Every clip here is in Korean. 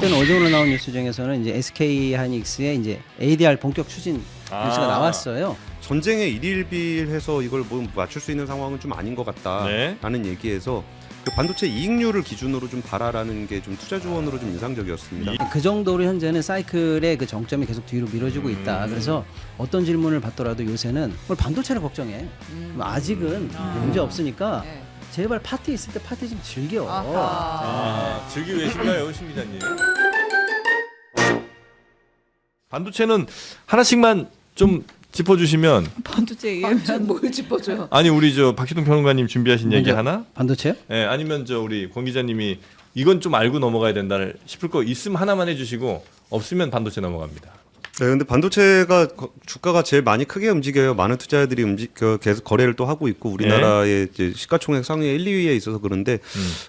때는 어제 오늘 나온 뉴스 중에서는 이제 SK 하이닉스의 이제 ADR 본격 추진 뉴스가 나왔어요. 전쟁에 일일비해서 이걸 뭐 맞출 수 있는 상황은 좀 아닌 것 같다라는 얘기에서 그 반도체 이익률을 기준으로 좀 봐라라는 게 좀 투자 조언으로 좀 인상적이었습니다. 그 정도로 현재는 사이클의 그 정점이 계속 뒤로 미뤄지고 있다. 그래서 어떤 질문을 받더라도 요새는 뭘 반도체를 걱정해. 아직은 문제 없으니까 제발 파티 있을 때 파티 좀 즐겨. 즐기고 계신가요, 신 기자님? 반도체는 하나씩만 좀 짚어주시면. 반도체 얘기하면 뭘 짚어줘요? 아니 우리 저 박희동 평론가님 준비하신 얘기 하나? 반도체요? 네, 아니면 저 우리 권 기자님이 이건 좀 알고 넘어가야 된다 싶을 거 있으면 하나만 해주시고 없으면 반도체 넘어갑니다. 네, 근데 반도체가 주가가 제일 많이 크게 움직여요. 많은 투자자들이 계속 거래를 또 하고 있고 우리나라의 이제 시가총액 상위 1, 2위에 있어서 그런데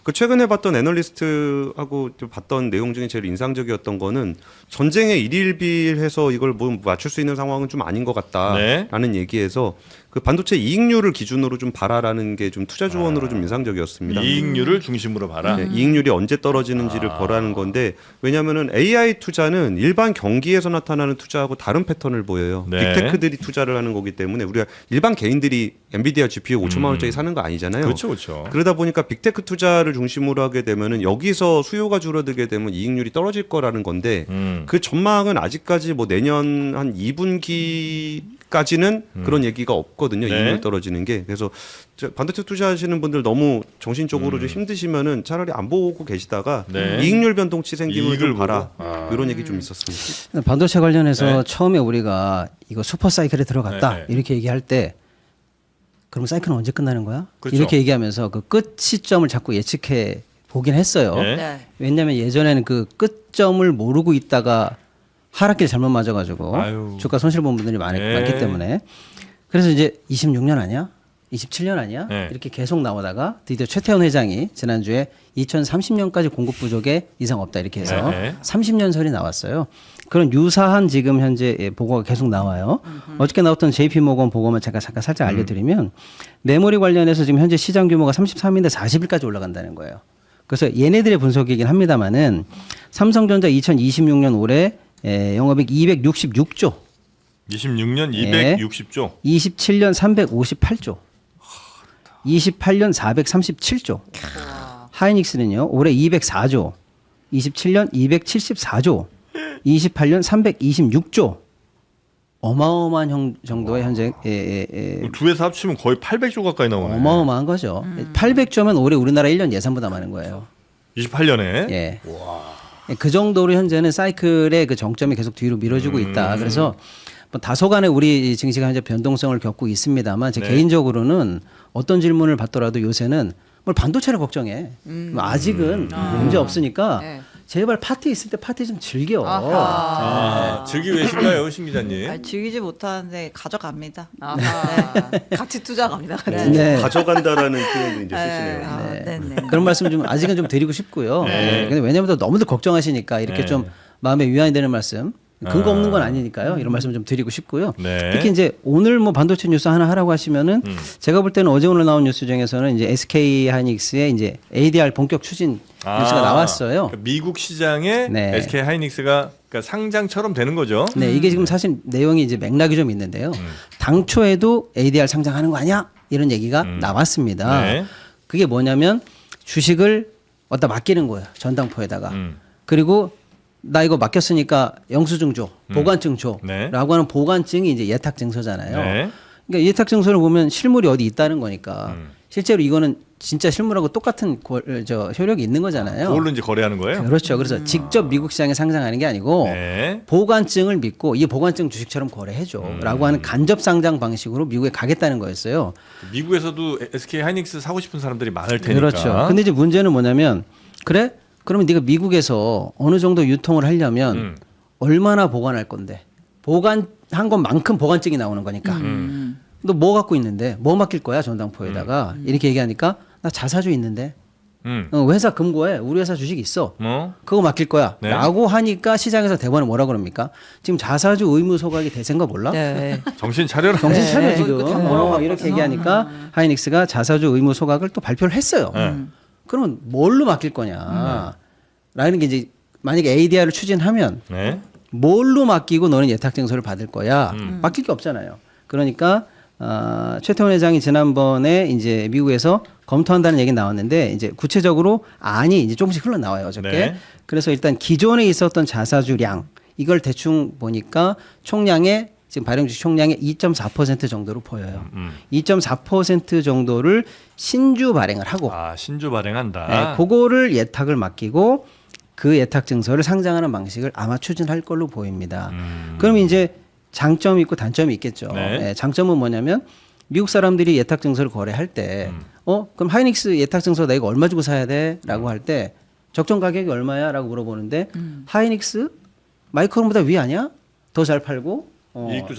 그 최근에 봤던 애널리스트하고 봤던 내용 중에 제일 인상적이었던 거는 전쟁에 일일비해서 이걸 뭐 맞출 수 있는 상황은 좀 아닌 것 같다라는 얘기에서 그 반도체 이익률을 기준으로 좀 봐라라는 게 좀 투자 조언으로 좀 인상적이었습니다. 이익률을 중심으로 봐라. 네, 이익률이 언제 떨어지는지를 보라는 건데 왜냐하면은 AI 투자는 일반 경기에서 나타나는 투자하고 다른 패턴을 보여요. 네. 빅테크들이 투자를 하는 거기 때문에 우리가 일반 개인들이 엔비디아 GPU 5천만 원짜리 사는 거 아니잖아요. 그렇죠, 그렇죠. 그러다 보니까 빅테크 투자를 중심으로 하게 되면은 여기서 수요가 줄어들게 되면 이익률이 떨어질 거라는 건데 그 전망은 아직까지 뭐 내년 한 2분기까지는 그런 얘기가 없거든요. 네. 이익률 떨어지는 게. 그래서 반도체 투자하시는 분들 너무 정신적으로 좀 힘드시면은 차라리 안 보고 계시다가 이익률 변동치 생기면 좀 봐라. 이런 얘기 좀 있었습니다. 반도체 관련해서 처음에 우리가 이거 슈퍼 사이클에 들어갔다 이렇게 얘기할 때 그럼 사이클은 언제 끝나는 거야? 그렇죠. 이렇게 얘기하면서 그 끝 시점을 자꾸 예측해 보긴 했어요. 왜냐하면 예전에는 그 끝점을 모르고 있다가 하락기를 잘못 맞아가지고 주가 손실 본 분들이 많기 때문에 그래서 이제 26년 아니야? 27년 아니야? 이렇게 계속 나오다가 드디어 최태원 회장이 지난주에 2030년까지 공급 부족에 이상 없다 이렇게 해서 30년설이 나왔어요. 그런 유사한 지금 현재 보고가 계속 나와요. 어저께 나왔던 JP모건 보고만 잠깐 살짝 알려드리면 메모리 관련해서 지금 현재 시장 규모가 33인데 40일까지 올라간다는 거예요. 그래서 얘네들의 분석이긴 합니다만은 삼성전자 2026년 올해 영업이익 266조. 26년 260조. 27년 358조. 28년 437조. 하이닉스는요. 올해 204조. 27년 274조. 28년 326조. 어마어마한 정도의 현재 두 회사 합치면 거의 800조 가까이 나오네. 어마어마한 거죠. 800조면 올해 우리나라 1년 예산보다 많은 거예요. 28년에. 예. 그 정도로 현재는 사이클의 그 정점이 계속 뒤로 미뤄지고 있다. 그래서 뭐 다소간에 우리 증시가 현재 변동성을 겪고 있습니다만 제 개인적으로는 어떤 질문을 받더라도 요새는 뭘 반도체를 걱정해. 아직은 문제 없으니까 제발 파티 있을 때 파티 좀 즐겨. 즐기고 계신가요, 신 기자님? 즐기지 못하는데 가져갑니다. 같이 투자 갑니다. 가져간다라는 표현도 이제 쓰시네요. 그런 말씀 좀 아직은 좀 드리고 싶고요. 근데 왜냐하면 너무들 걱정하시니까 이렇게 좀 마음에 위안이 되는 말씀. 근거 없는 건 아니니까요. 이런 말씀 좀 드리고 싶고요. 특히 이제 오늘 뭐 반도체 뉴스 하나 하라고 하시면은 제가 볼 때는 어제 오늘 나온 뉴스 중에서는 이제 SK 하이닉스의 이제 ADR 본격 추진 뉴스가 나왔어요. 그러니까 미국 시장에 SK 하이닉스가 그러니까 상장처럼 되는 거죠. 네, 이게 지금 사실 내용이 이제 맥락이 좀 있는데요. 당초에도 ADR 상장하는 거 아니야? 이런 얘기가 나왔습니다. 그게 뭐냐면 주식을 어디다 맡기는 거예요. 전당포에다가. 그리고 나 이거 맡겼으니까 영수증 줘, 보관증 줘 라고 하는 보관증이 이제 예탁증서잖아요. 그러니까 예탁증서를 보면 실물이 어디 있다는 거니까 실제로 이거는 진짜 실물하고 똑같은 효력이 있는 거잖아요. 그걸로 이제 거래하는 거예요? 그렇죠. 그래서 직접 미국 시장에 상장하는 게 아니고 보관증을 믿고 이 보관증 주식처럼 거래해줘 라고 하는 간접 상장 방식으로 미국에 가겠다는 거였어요. 미국에서도 SK 하이닉스 사고 싶은 사람들이 많을 테니까. 그렇죠. 근데 이제 문제는 뭐냐면 그래? 그러면 네가 미국에서 어느 정도 유통을 하려면 얼마나 보관할 건데 보관한 것만큼 보관증이 나오는 거니까 너 뭐 갖고 있는데 뭐 맡길 거야 전당포에다가 이렇게 얘기하니까 나 자사주 있는데 회사 금고에 우리 회사 주식 있어 그거 맡길 거야 라고 하니까 시장에서 대번에 뭐라 그럽니까? 지금 자사주 의무 소각이 대세인 거 몰라? 정신 차려라. 정신 차려 지금 이렇게 얘기하니까 하이닉스가 자사주 의무 소각을 또 발표를 했어요. 그러면 뭘로 맡길 거냐? 라는 게 이제 만약에 ADR을 추진하면 네. 뭘로 맡기고 너는 예탁 증서를 받을 거야? 맡길 게 없잖아요. 그러니까 최태원 회장이 지난번에 이제 미국에서 검토한다는 얘기 나왔는데 이제 구체적으로 안이 이제 조금씩 흘러나와요 어저께. 네. 그래서 일단 기존에 있었던 자사주량 이걸 대충 보니까 총량의 지금 발행주식 총량의 2.4% 정도로 보여요. 2.4% 정도를 신주 발행을 하고 신주 발행한다. 네, 그거를 예탁을 맡기고 그 예탁 증서를 상장하는 방식을 아마 추진할 걸로 보입니다. 그럼 이제 장점이 있고 단점이 있겠죠. 네. 네, 장점은 뭐냐면 미국 사람들이 예탁 증서를 거래할 때 그럼 하이닉스 예탁 증서 내가 얼마 주고 사야 돼? 라고 할 때 적정 가격이 얼마야? 라고 물어보는데 하이닉스 마이크론보다 위 아니야? 더 잘 팔고 이익도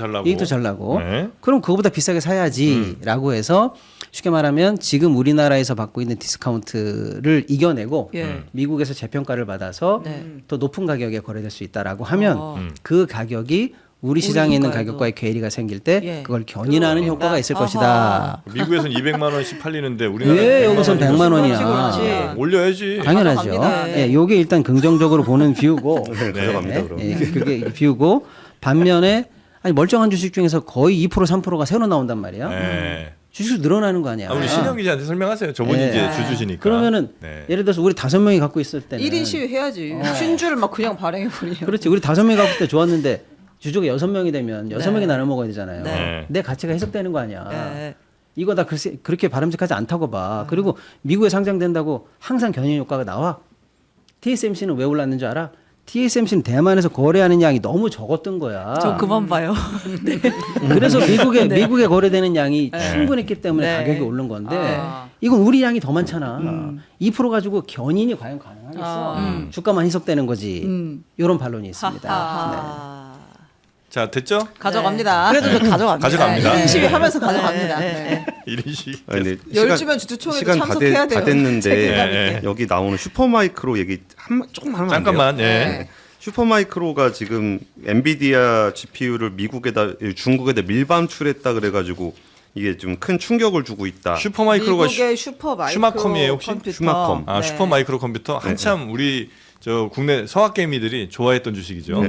잘 나고 네. 그럼 그거보다 비싸게 사야지라고 해서 쉽게 말하면 지금 우리나라에서 받고 있는 디스카운트를 이겨내고 미국에서 재평가를 받아서 더 높은 가격에 거래될 수 있다라고 하면 그 가격이 우리 시장에 있는 가격과의 괴리가 생길 때 그걸 견인하는 효과가 있을 것이다. 미국에서는 200만 원씩 팔리는데 우리나라는 왜 여기선 100만 원이야? 네, 올려야지. 당연하죠. 가져갑니다. 요게 일단 긍정적으로 보는 뷰고 가져갑니다. 그럼. 그게 뷰고 반면에 아니 멀쩡한 주식 중에서 거의 2% 3%가 새로 나온단 말이야. 네. 주식 늘어나는 거 아니야. 우리 신영 기자한테 설명하세요. 저분이 네. 이제 주주시니까. 그러면은 네. 예를 들어서 우리 5명이 갖고 있을 때는 1인 시위 해야지. 신주를 막 그냥 발행해버리면. 그렇지. 우리 5명이 갖고 있을 때 좋았는데 주주가 6명이 되면 6명이 나눠 먹어야 되잖아요. 네. 내 가치가 해석되는 거 아니야. 네. 이거 다 그렇게 바람직하지 않다고 봐. 그리고 미국에 상장된다고 항상 견인 효과가 나와. TSMC는 왜 올랐는 줄 알아? TSMC는 대만에서 거래하는 양이 너무 적었던 거야. 저 그만 봐요. 그래서 미국에 거래되는 양이 충분했기 때문에 네. 가격이 오른 건데 이건 우리 양이 더 많잖아. 2% 가지고 견인이 과연 가능하겠어? 주가만 희석되는 거지. 이런 반론이 있습니다. 아하. 자, 됐죠? 가져갑니다. 그래도 저 가져갑니다. 가져갑니다. 1인 시위 네. 하면서 가져갑니다. 네. 이른시. 아니, 열주면 주주총회도 시간 참석해야 돼요. 다 됐는데 책임감 있게. 여기 나오는 슈퍼마이크로 얘기 조금 하면 안 돼요? 잠깐만. 예. 네. 슈퍼마이크로가 지금 엔비디아 GPU를 중국에다 밀반출했다 그래가지고 이게 좀 큰 충격을 주고 있다. 슈퍼마이크로가 미국의 슈퍼마이크로 슈마컴이에요, 혹시? 컴퓨터. 슈마컴. 네. 슈퍼마이크로 컴퓨터 한참 우리 저 국내 서학개미들이 좋아했던 주식이죠.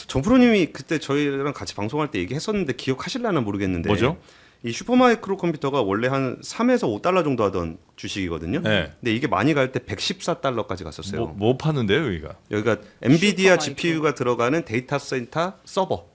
정프로님이 그때 저희랑 같이 방송할 때 얘기했었는데 기억하실라나 모르겠는데 뭐죠? 이 슈퍼마이크로 컴퓨터가 원래 한 3에서 5달러 정도 하던 주식이거든요. 네. 근데 이게 많이 갈 때 114달러까지 갔었어요. 뭐 파는데요, 여기가? 여기가 엔비디아 슈퍼마이크로. GPU가 들어가는 데이터 센터 서버.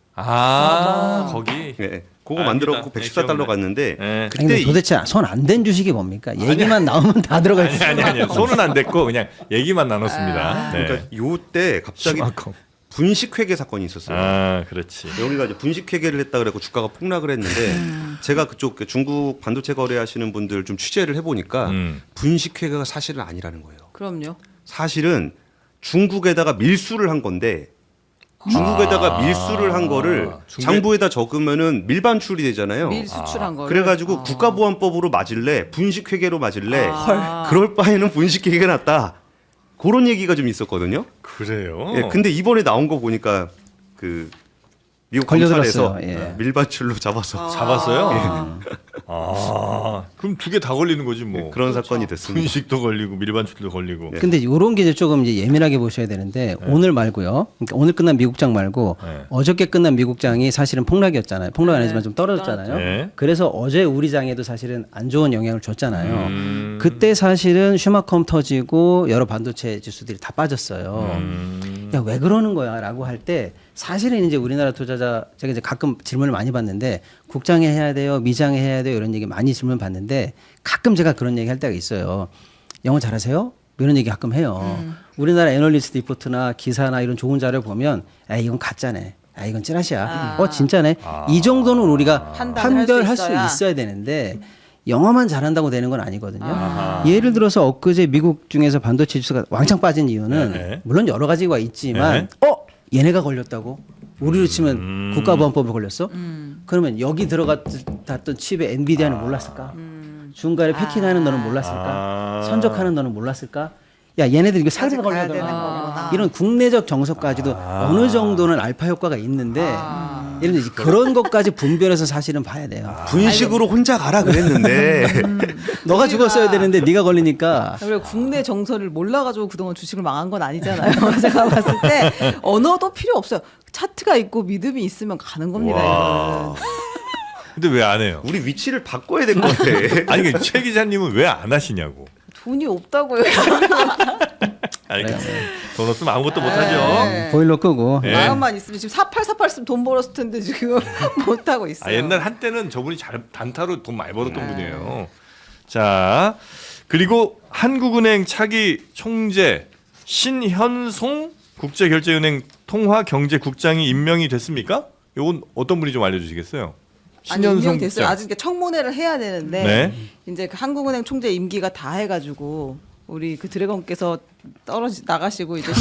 거기. 예, 그거 아, 만들었고 네, 114달러 기억나네. 갔는데 네. 그때 아니, 도대체 손 안 댄 주식이 뭡니까? 얘기만 나오면 다 들어가 있어. 아니. 손은 안 댔고 그냥 얘기만 나눴습니다. 네. 그러니까 요때 갑자기 슈마컴. 분식회계 사건이 있었어요. 그렇지. 여기가 이제 분식회계를 했다 그래고 주가가 폭락을 했는데 제가 그쪽 중국 반도체 거래하시는 분들 좀 취재를 해보니까 분식회계가 사실은 아니라는 거예요. 그럼요. 사실은 중국에다가 밀수를 한 건데 중국에다가 밀수를 한 거를 장부에다 적으면은 밀반출이 되잖아요. 밀 수출한 거. 그래가지고 국가보안법으로 맞을래 분식회계로 맞을래 헐. 그럴 바에는 분식회계가 낫다. 그런 얘기가 좀 있었거든요. 그래요. 예, 근데 이번에 나온 거 보니까 그 미국 걸려들었어요. 검찰에서 예. 밀반출로 잡아서 잡았어요? 그럼 두 개 다 걸리는 거지 뭐. 그런 사건이 됐습니다. 분식도 걸리고 밀반출도 걸리고. 근데 이런 게 이제 조금 이제 예민하게 보셔야 되는데 오늘 말고요. 그러니까 오늘 끝난 미국장 말고 어저께 끝난 미국장이 사실은 폭락이었잖아요. 폭락은 아니지만 좀 떨어졌잖아요. 네. 그래서 어제 우리 장에도 사실은 안 좋은 영향을 줬잖아요. 그때 사실은 슈마컴 터지고 여러 반도체 지수들이 다 빠졌어요. 야, 왜 그러는 거야라고 할 때 사실은 이제 우리나라 투자자 제가 이제 가끔 질문을 많이 받는데 국장에 해야 돼요, 미장에 해야 돼요 이런 얘기 많이 질문 받는데 가끔 제가 그런 얘기 할 때가 있어요. 영어 잘하세요? 이런 얘기 가끔 해요. 우리나라 애널리스트 리포트나 기사나 이런 좋은 자료 보면 이건 가짜네. 이건 찌라시야. 진짜네. 이 정도는 우리가 판별할 수 있어야 되는데 영어만 잘한다고 되는 건 아니거든요. 예를 들어서 엊그제 미국 중에서 반도체 지수가 왕창 빠진 이유는 물론 여러 가지가 있지만 얘네가 걸렸다고? 우리로 치면 국가보안법에 걸렸어? 그러면 여기 들어갔던 칩에 엔비디아는 몰랐을까? 중간에 패킹하는 너는 몰랐을까? 선적하는 너는 몰랐을까? 야, 얘네들 이거 사기가 걸려야 되는 거구나. 이런 국내적 정석까지도 어느 정도는 알파 효과가 있는데 이런 그런 것까지 분별해서 사실은 봐야 돼요. 분식으로 혼자 가라 그랬는데 너가 죽었어야 되는데 네가 걸리니까. 그리고 국내 정서를 몰라가지고 그동안 주식을 망한 건 아니잖아요. 제가 봤을 때 언어도 필요 없어요. 차트가 있고 믿음이 있으면 가는 겁니다. 와. 근데 왜 안 해요? 우리 위치를 바꿔야 될 것 같아. 아니 최 기자님은 왜 안 하시냐고. 돈이 없다고요. 알겠어요. 돈 없으면 아무것도 못 네. 하죠. 보일러 끄고. 네. 마음만 있으면 지금 4848 쓰면 돈 벌었을 텐데 지금 못 하고 있어요. 옛날 한때는 저분이 잘 단타로 돈 많이 벌었던 분이에요. 자, 그리고 한국은행 차기 총재 신현송 국제결제은행 통화경제국장이 임명이 됐습니까? 이건 어떤 분이 좀 알려주시겠어요? 아니 임명이 됐어요. 아직 청문회를 해야 되는데 네. 이제 그 한국은행 총재 임기가 다 해가지고 우리 그 드래곤께서 나가시고 이제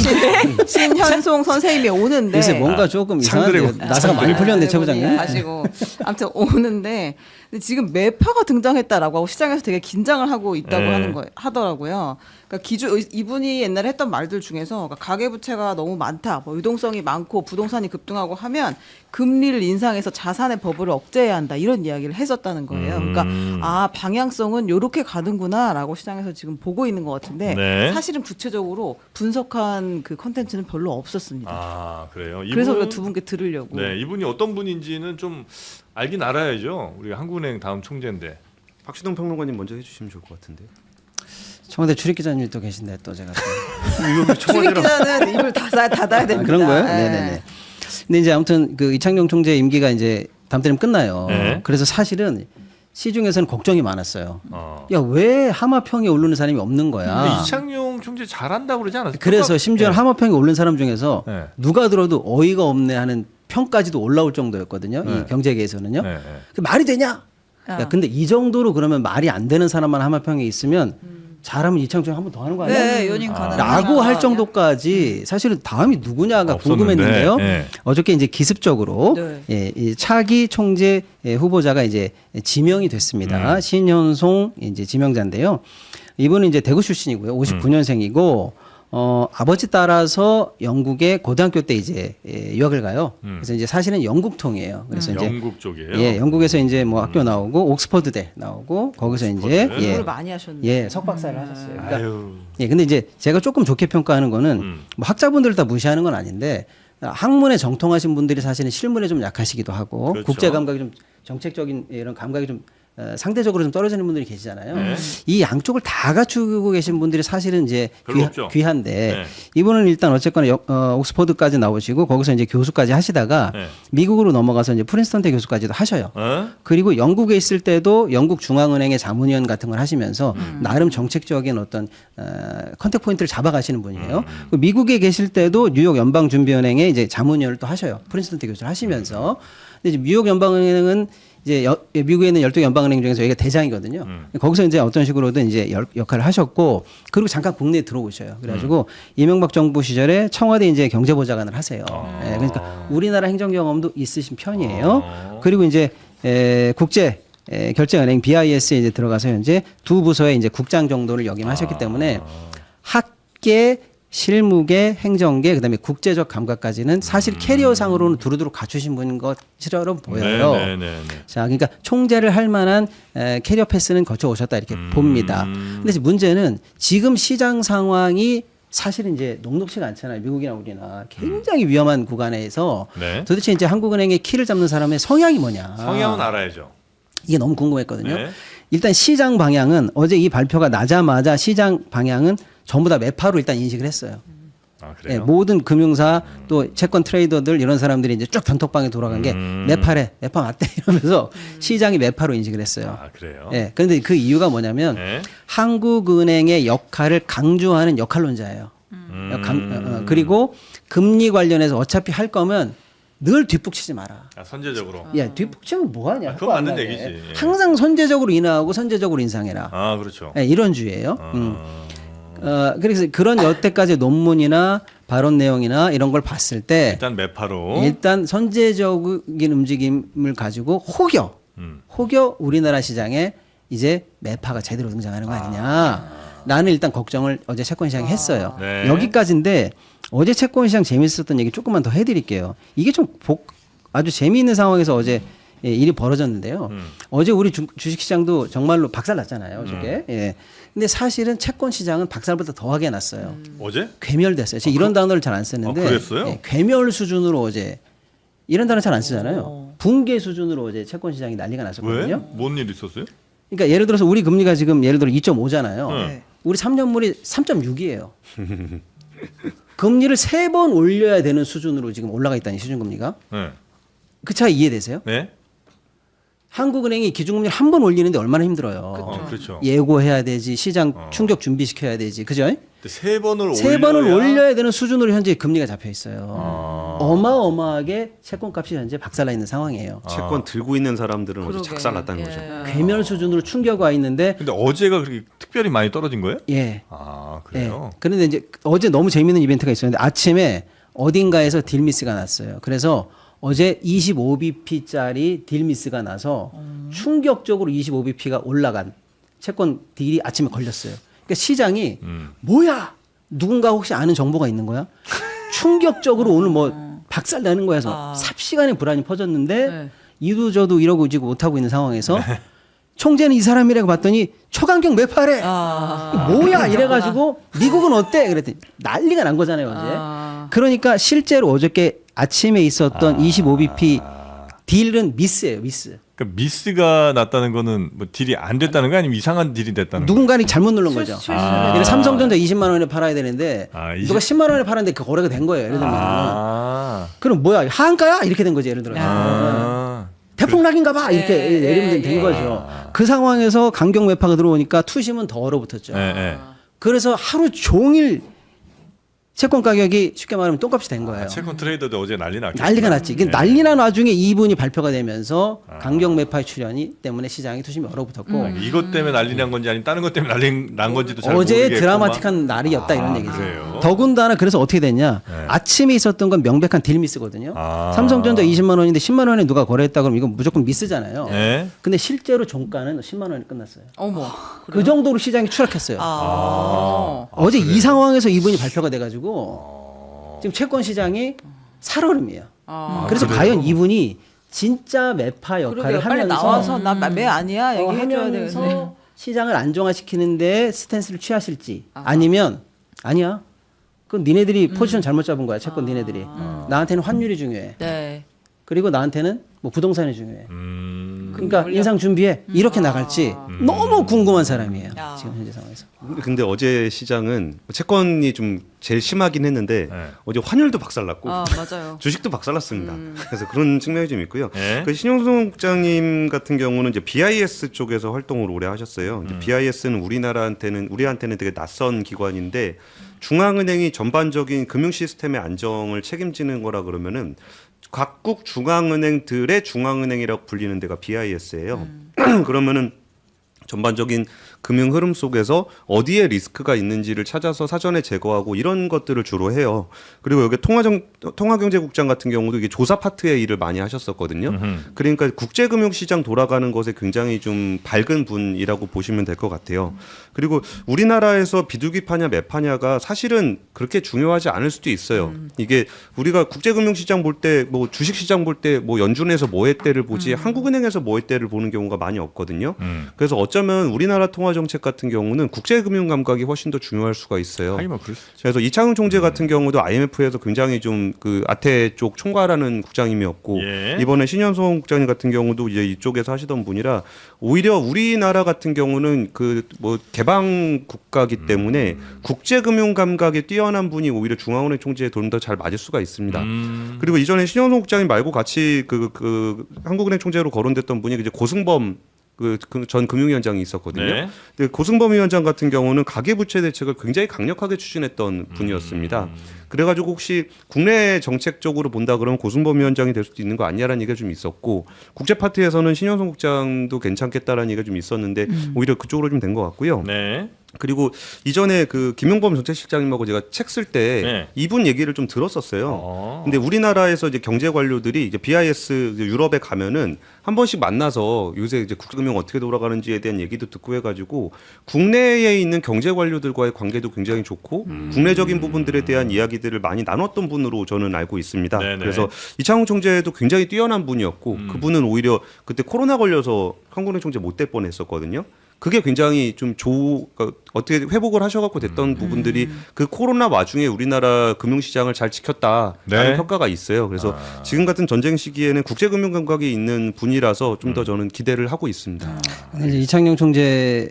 신현송 선생님이 오는데 요새 뭔가 조금 이상한데 나사가 많이 풀렸는데 최 부장님. 가시고 아무튼 오는데 근데 지금 매파가 등장했다라고 하고 시장에서 되게 긴장을 하고 있다고 네. 하는 거 하더라고요. 그러니까 이분이 옛날에 했던 말들 중에서 그러니까 가계부채가 너무 많다, 뭐 유동성이 많고 부동산이 급등하고 하면 금리를 인상해서 자산의 버블을 억제해야 한다 이런 이야기를 했었다는 거예요. 그러니까 아 방향성은 요렇게 가는구나라고 시장에서 지금 보고 있는 것 같은데 네. 사실은 구체적으로 분석한 그 컨텐츠는 별로 없었습니다. 아 그래요. 그래서 우리가 두 분께 들으려고. 네, 이분이 어떤 분인지는 좀 알긴 알아야죠. 우리가 한국은행 다음 총재인데. 박시동 평론가님 먼저 해주시면 좋을 것 같은데. 청와대 출입기자님이 또 계신데 또 제가 출입기자는 입을 닫아야 됩니다. 그런 거예요? 네. 네네네. 근데 이제 아무튼 그 이창용 총재 임기가 이제 다음 달이면 끝나요. 네. 그래서 사실은 시중에서는 걱정이 많았어요. 어. 야, 왜 하마평에 오르는 사람이 없는 근데 거야? 이창용 총재 잘한다고 그러지 않았어요? 그래서 심지어 네. 하마평에 오른 사람 중에서 네. 누가 들어도 어이가 없네 하는 평까지도 올라올 정도였거든요. 네. 이 경제계에서는요. 네, 네. 그 말이 되냐? 야, 근데 이 정도로 그러면 말이 안 되는 사람만 하마평에 있으면 잘하면 이창용 총재 한 번 더 하는 거 아니야? 네, 연임 가능. 라고 할 정도까지 사실은 다음이 누구냐가 없었는데, 궁금했는데요. 네. 어저께 이제 기습적으로 네. 예, 이 차기 총재 후보자가 이제 지명이 됐습니다. 신현송 이제 지명자인데요. 이분은 이제 대구 출신이고요. 59년생이고 아버지 따라서 영국에 고등학교 때 이제 유학을 가요. 그래서 이제 사실은 영국통이에요. 그래서 이제 영국 쪽이에요. 예, 영국에서 이제 뭐 학교 나오고 옥스퍼드대 나오고 거기서 이제 공부를 많이 하셨네. 예, 석박사를 하셨어요. 그러니까 아유. 예, 근데 이제 제가 조금 좋게 평가하는 거는 뭐 학자분들 다 무시하는 건 아닌데 학문에 정통하신 분들이 사실은 실문에 좀 약하시기도 하고 그렇죠. 국제 감각이 좀 정책적인 이런 감각이 좀 상대적으로 좀 떨어지는 분들이 계시잖아요. 네. 이 양쪽을 다 갖추고 계신 분들이 사실은 이제 별로 없죠. 귀한데 네. 이분은 일단 어쨌거나 옥스퍼드까지 나오시고 거기서 이제 교수까지 하시다가 네. 미국으로 넘어가서 이제 프린스턴대 교수까지도 하셔요. 어? 그리고 영국에 있을 때도 영국 중앙은행의 자문위원 같은 걸 하시면서 나름 정책적인 어떤 컨택 포인트를 잡아가시는 분이에요. 그 미국에 계실 때도 뉴욕 연방준비은행의 이제 자문위원을 또 하셔요. 프린스턴대 교수를 하시면서. 근데 이제 뉴욕 연방은행은 이제 미국에 있는 12개 연방은행 중에서 여기가 대장이거든요. 거기서 이제 어떤 식으로든 이제 역할을 하셨고 그리고 잠깐 국내에 들어오셔요. 그래가지고 이명박 정부 시절에 청와대 이제 경제보좌관을 하세요. 예, 그러니까 우리나라 행정 경험도 있으신 편이에요. 그리고 이제 국제 결제은행 BIS에 이제 들어가서 현재 두 부서의 이제 국장 정도를 역임하셨기 때문에 학계 실무계, 행정계, 그다음에 국제적 감각까지는 사실 캐리어상으로는 두루두루 갖추신 분인 것처럼 보여요. 네. 자, 그러니까 총재를 할 만한 캐리어 패스는 거쳐 오셨다 이렇게 봅니다. 근데 이제 문제는 지금 시장 상황이 사실은 이제 녹록치가 않잖아요. 미국이나 우리나 굉장히 위험한 구간에서 네. 도대체 이제 한국은행의 키를 잡는 사람의 성향이 뭐냐. 성향은 알아야죠. 이게 너무 궁금했거든요. 네. 일단 시장 방향은 어제 이 발표가 나자마자 시장 방향은 전부 다 매파로 일단 인식을 했어요. 아 예, 그래요? 모든 금융사 또 채권 트레이더들 이런 사람들이 이제 쭉 단톡방에 돌아간 게 매파래, 매파 맞대 이러면서 시장이 매파로 인식을 했어요. 아 그래요? 예, 그런데 그 이유가 뭐냐면 네. 한국은행의 역할을 강조하는 역할론자예요. 그리고 금리 관련해서 어차피 할 거면 늘 뒷북치지 마라. 아, 선제적으로. 야, 뒷북치면 뭐하냐? 그건 맞는 얘기지. 예. 항상 선제적으로 인하하고 선제적으로 인상해라. 아 그렇죠. 예, 이런 주의예요. 그래서 그런 여태까지 논문이나 발언 내용이나 이런 걸 봤을 때 일단 매파로. 일단 선제적인 움직임을 가지고 혹여 우리나라 시장에 이제 매파가 제대로 등장하는 거 아니냐라는 일단 걱정을 어제 채권 시장이 했어요. 네. 여기까지인데 어제 채권 시장 재밌었던 얘기 조금만 더 해드릴게요. 이게 좀 아주 재미있는 상황에서 어제 일이 벌어졌는데요. 어제 우리 주식시장도 정말로 박살났잖아요. 어저께. 예. 근데 사실은 채권 시장은 박살보다 더하게 났어요. 어제? 괴멸됐어요. 제가 이런 단어를 잘 안 쓰는데 그랬어요? 예, 괴멸 수준으로 어제 이런 단어 잘 안 쓰잖아요. 붕괴 수준으로 어제 채권 시장이 난리가 났었거든요. 왜? 뭔 일 있었어요? 그러니까 예를 들어서 우리 금리가 지금 예를 들어 2.5잖아요. 네. 우리 3년물이 3.6이에요. 금리를 3번 올려야 되는 수준으로 지금 올라가 있다니 시중금리가. 네. 그 차이 이해되세요? 네? 한국은행이 기준금리를 한 번 올리는데 얼마나 힘들어요. 그렇죠. 예고해야 되지, 시장 충격 준비시켜야 되지, 그죠? 근데 세 번을 세 번을 올려야- 올려야 되는 수준으로 현재 금리가 잡혀 있어요. 어마어마하게 채권값이 현재 박살나 있는 상황이에요. 채권 들고 있는 사람들은 어제 그러게. 작살났다는 예. 거죠. 괴멸 수준으로 충격 와 있는데, 근데 어제가 그렇게 특별히 많이 떨어진 거예요? 예. 아 예. 그래요? 그런데 이제 어제 너무 재밌는 이벤트가 있었는데 아침에 어딘가에서 딜미스가 났어요. 그래서 어제 25bp짜리 딜미스가 나서 충격적으로 25bp가 올라간 채권 딜이 아침에 걸렸어요. 그러니까 시장이 뭐야? 누군가 혹시 아는 정보가 있는 거야? 충격적으로 오늘 뭐 박살 나는 거야 해서 삽시간에 불안이 퍼졌는데 네. 이도 저도 이러고 지금 못하고 있는 상황에서 총재는 이 사람이라고 봤더니 초강경 매파래. 뭐야 이래가지고 미국은 어때? 그랬더니 난리가 난 거잖아요 어제. 그러니까 실제로 어저께 아침에 있었던 25bp 딜은 미스예요 미스. 그러니까 미스가 났다는 거는 뭐 딜이 안 됐다는 거 아니면 이상한 딜이 됐다는 거? 누군가 잘못 누른 거죠. 실수를 예를 들어 삼성전자 20만 원에 팔아야 되는데 누가 10만 원에 팔았는데 그 거래가 된 거예요. 예를 들면 그럼 뭐야 하한가야 이렇게 된 거지 예를 들어서. 태풍락인가 봐 이렇게 예를 들면 된 거죠. 그 상황에서 강경 매파가 들어오니까 투심은 더 얼어붙었죠. 그래서 하루 종일 채권 가격이 쉽게 말하면 똥값이 된 거예요. 채권 트레이더도 어제 난리 났겠죠. 난리가 났지. 이게 난리 난 와중에 이분이 발표가 되면서 강경 매파의 출현이 때문에 시장이 투심이 얼어붙었고 이것 때문에 난리 난 건지 아니면 다른 것 때문에 난리 난 건지도 잘 어제 모르겠구만. 드라마틱한 날이었다 이런 얘기죠. 그래요? 더군다나 그래서 어떻게 됐냐? 아침에 있었던 건 명백한 딜미스거든요. 삼성전자 20만 원인데 10만 원에 누가 거래했다 그러면 이건 무조건 미스잖아요. 네. 근데 실제로 종가는 10만 원에 끝났어요. 어머. 그 정도로 시장이 추락했어요. 어제 이 상황에서 이분이 발표가 돼가지고 지금 채권 시장이 살얼음이에요. 그래서 과연 이분이 진짜 매파 역할을 그러게요. 빨리 하면서 나와서 나 매 아니야 얘기해줘야 하면서 되겠네. 시장을 안정화시키는데 스탠스를 취하실지 아니면 아니야. 그건 니네들이 포지션 잘못 잡은 거야. 채권 니네들이. 나한테는 환율이 중요해. 네. 그리고 나한테는 뭐 부동산이 중요해. 그러니까 인상 준비해. 이렇게 나갈지 너무 궁금한 사람이에요. 지금 현재 상황에서. 근데 어제 시장은 채권이 좀 제일 심하긴 했는데 어제 환율도 박살났고 맞아요. 주식도 박살났습니다. 그래서 그런 측면이 좀 있고요. 네. 그 신영동 국장님 같은 경우는 이제 BIS 쪽에서 활동을 오래 하셨어요. 이제 BIS는 우리한테는 되게 낯선 기관인데 중앙은행이 전반적인 금융 시스템의 안정을 책임지는 거라 그러면은 각국 중앙은행들의 중앙은행이라고 불리는 데가 BIS예요. 그러면은 전반적인 금융 흐름 속에서 어디에 리스크가 있는지를 찾아서 사전에 제거하고 이런 것들을 주로 해요. 그리고 여기 통화경제국장 같은 경우도 이게 조사 파트의 일을 많이 하셨었거든요. 그러니까 국제금융시장 돌아가는 것에 굉장히 좀 밝은 분이라고 보시면 될 것 같아요. 그리고 우리나라에서 비둘기파냐 매파냐가 사실은 그렇게 중요하지 않을 수도 있어요. 이게 우리가 국제금융시장 볼 때 뭐 주식시장 볼 때 뭐 연준에서 뭐 했대를 보지 한국은행에서 뭐 했대를 보는 경우가 많이 없거든요. 그래서 어쩌면 우리나라 통화정책 같은 경우는 국제금융 감각이 훨씬 더 중요할 수가 있어요. 하기만 그럴 수 있죠. 그래서 이창용 총재 같은 경우도 IMF에서 굉장히 좀 그 아태 쪽 총괄하는 국장님이었고 이번에 신현성 국장님 같은 경우도 이제 이쪽에서 하시던 분이라 오히려 우리나라 같은 경우는 그 뭐 개방 국가기 때문에 국제금융 감각이 뛰어난 분이 오히려 중앙은행 총재에 좀 더 잘 맞을 수가 있습니다. 그리고 이전에 신현성 국장님 말고 같이 그 한국은행 총재로 거론됐던 분이 이제 고승범 그 전 금융위원장이 있었거든요. 네. 근데 고승범 위원장 같은 경우는 가계부채 대책을 굉장히 강력하게 추진했던 분이었습니다. 그래가지고 혹시 국내 정책적으로 본다 그러면 고승범 위원장이 될 수도 있는 거 아니냐라는 얘기가 좀 있었고 국제 파트에서는 신현성 국장도 괜찮겠다라는 얘기가 좀 있었는데 오히려 그쪽으로 좀 된 것 같고요. 네. 그리고 이전에 그 김용범 정책실장님하고 제가 책 쓸 때 네. 이분 얘기를 좀 들었었어요. 근데 우리나라에서 이제 경제 관료들이 이제 BIS 이제 유럽에 가면은 한 번씩 만나서 요새 이제 국제금융 어떻게 돌아가는지에 대한 얘기도 듣고 해가지고 국내에 있는 경제 관료들과의 관계도 굉장히 좋고 국내적인 부분들에 대한 이야기들을 많이 나눴던 분으로 저는 알고 있습니다. 네네. 그래서 이창용 총재도 굉장히 뛰어난 분이었고 그분은 오히려 그때 코로나 걸려서 한국은행 총재 못 될 뻔했었거든요. 그게 굉장히 좀 그러니까 어떻게 회복을 하셔갖고 됐던 부분들이 그 코로나 와중에 우리나라 금융시장을 잘 지켰다라는 네. 평가가 있어요. 그래서 지금 같은 전쟁 시기에는 국제금융 감각이 있는 분이라서 좀 더 저는 기대를 하고 있습니다. 근데 이제 이창용 총재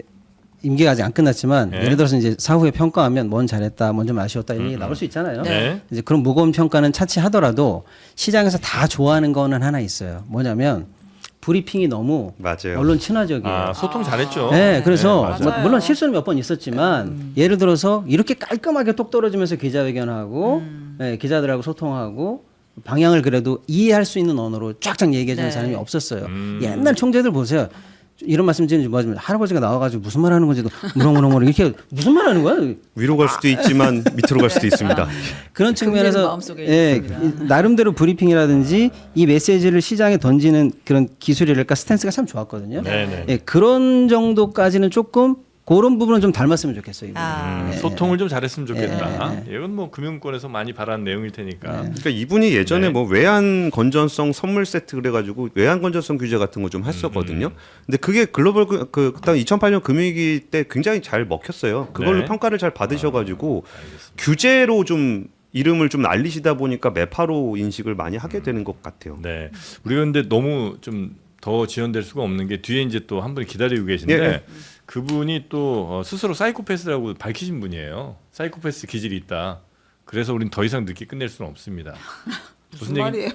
임기가 아직 안 끝났지만 네. 예를 들어서 이제 사후에 평가하면 뭔 잘했다, 뭔 좀 아쉬웠다 이런 얘기 나올 수 있잖아요. 네. 이제 그런 무거운 평가는 차치하더라도 시장에서 다 좋아하는 거는 하나 있어요. 뭐냐면 브리핑이 너무 맞아요. 언론 친화적이에요. 소통 잘했죠. 네, 그래서 맞아요. 뭐 물론 실수는 몇 번 있었지만 예를 들어서 이렇게 깔끔하게 똑 떨어지면서 기자회견하고 네, 기자들하고 소통하고 방향을 그래도 이해할 수 있는 언어로 쫙쫙 얘기해주는 네. 사람이 없었어요. 옛날 총재들 보세요. 이런 말씀 드리는 줄 모르지만 할아버지가 나와가지고 무슨 말 하는 건지도 무렁무렁무렁 이렇게 무슨 말 하는 거야? 위로 갈 수도 있지만 밑으로 갈 수도 있습니다. 그런 측면에서 마음속에 예, 있습니다. 나름대로 브리핑이라든지 이 메시지를 시장에 던지는 그런 기술이랄까 스탠스가 참 좋았거든요. 네네. 예, 그런 정도까지는 조금 그런 부분은 좀 닮았으면 좋겠어요. 이분은. 소통을 좀 잘했으면 좋겠다. 이건 뭐 금융권에서 많이 바라는 내용일 테니까. 그러니까 이분이 예전에 네. 뭐 외환 건전성 선물 세트 그래가지고 외환 건전성 규제 같은 거 좀 했었거든요. 근데 그게 글로벌 그다음 2008년 금융위기 때 굉장히 잘 먹혔어요. 그걸로 네. 평가를 잘 받으셔가지고 규제로 좀 이름을 좀 알리시다 보니까 매파로 인식을 많이 하게 되는 것 같아요. 네. 우리가 근데 너무 좀 더 지연될 수가 없는 게 뒤에 이제 또 한 분이 기다리고 계신데 예. 그분이 또 스스로 사이코패스라고 밝히신 분이에요. 사이코패스 기질이 있다. 그래서 우린 더 이상 늦게 끝낼 수는 없습니다. 무슨 말이에요?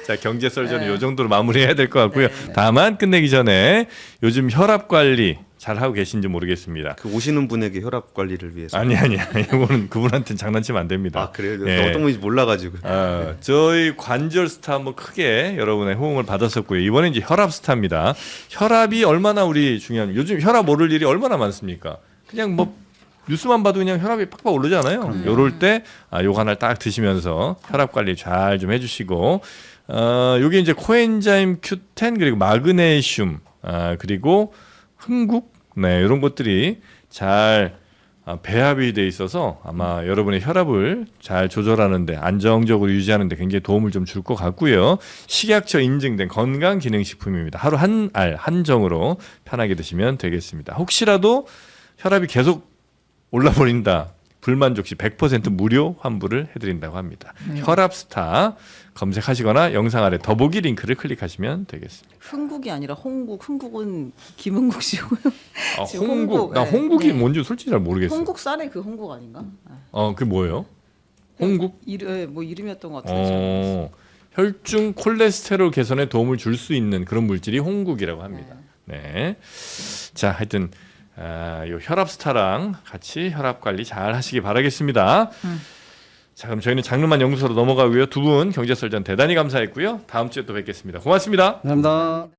자, 경제 썰전은 이 정도로 마무리해야 될 것 같고요. 다만 끝내기 전에 요즘 혈압 관리 잘 하고 계신지 모르겠습니다. 그 오시는 분에게 혈압 관리를 위해서. 아니야. 이거는 그분한테는 장난치면 안 됩니다. 아 그래요? 예. 어떤 분인지 몰라가지고. 저희 관절 스타 한번 크게 여러분의 호응을 받았었고요. 이번에 이제 혈압 스타입니다. 혈압이 얼마나 우리 중요한 요즘 혈압 오를 일이 얼마나 많습니까? 그냥 뭐 뉴스만 봐도 그냥 혈압이 팍팍 오르잖아요. 요럴 때 요거 하나 딱 드시면서 혈압 관리 잘 좀 해주시고 요게 이제 코엔자임 Q10 그리고 마그네슘 그리고 흥국 네 이런 것들이 잘 배합이 돼 있어서 아마 여러분의 혈압을 잘 조절하는데 안정적으로 유지하는데 굉장히 도움을 좀 줄 것 같고요. 식약처 인증된 건강기능식품입니다. 하루 한 알 한정으로 편하게 드시면 되겠습니다. 혹시라도 혈압이 계속 올라버린다. 불만족 시 100% 무료 환불을 해드린다고 합니다. 혈압스타 검색하시거나 영상 아래 더보기 링크를 클릭하시면 되겠습니다. 흥국이 아니라 홍국. 흥국은 김흥국 씨고요. 지금 홍국. 나 네. 홍국이 네. 뭔지 솔직히 잘 모르겠어. 홍국 쌀의 그 홍국 아닌가? 그게 뭐예요? 홍국? 뭐 이름이었던 것 같은데. 혈중 콜레스테롤 개선에 도움을 줄 수 있는 그런 물질이 홍국이라고 합니다. 네. 자, 하여튼 요 혈압 스타랑 같이 혈압 관리 잘 하시기 바라겠습니다. 자, 그럼 저희는 장르만 연구소로 넘어가고요. 두 분 경제설전 대단히 감사했고요. 다음 주에 또 뵙겠습니다. 고맙습니다. 감사합니다.